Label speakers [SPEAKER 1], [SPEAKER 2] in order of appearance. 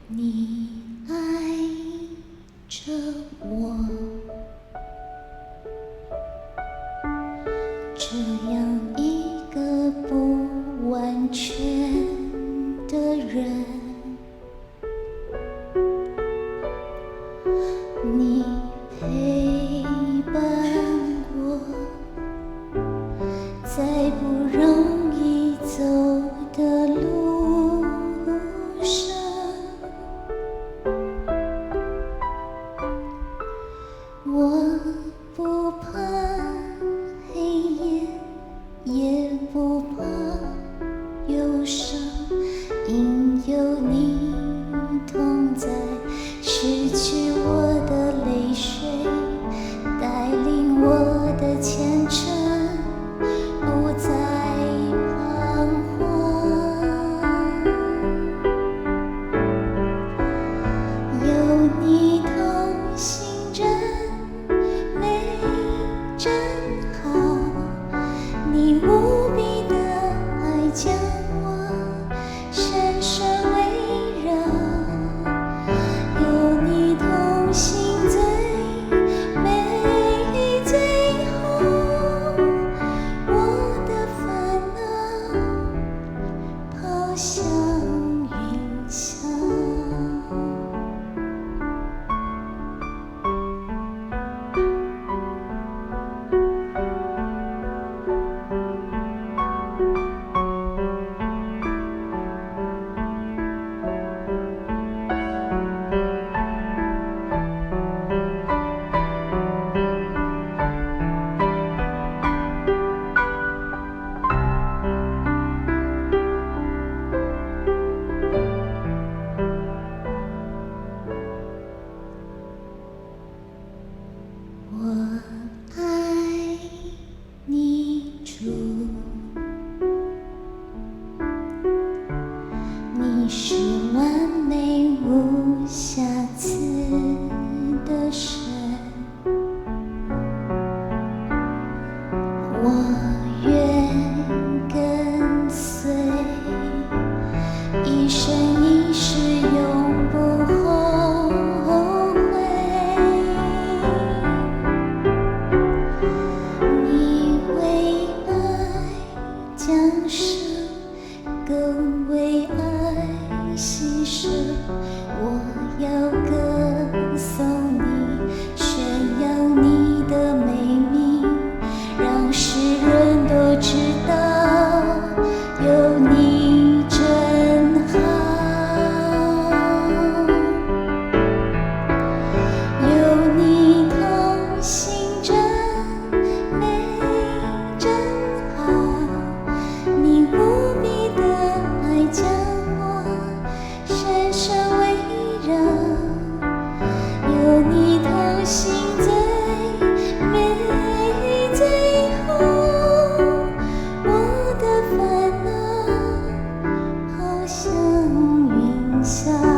[SPEAKER 1] 你爱着我，这样一个不完全的人，你陪伴我，在不容易走的路上，我不怕黑夜，也不怕忧伤，因有你同在，拭去我的泪水，带领我的前程，不再彷徨。有你同行真美真好，你无比的爱将我深深围绕，有你同行最美最好，我的烦恼抛向云霄。我爱你主，你是完美无瑕疵的神，我愿跟随，一生一世永不后悔。你为爱降生，更为爱牺牲，我要歌颂你，宣扬你的美名，让世人都知道有你真好。有你同行真美真好，你无比的爱将我深深围绕，有你同行最美最好，我的烦恼抛向云霄。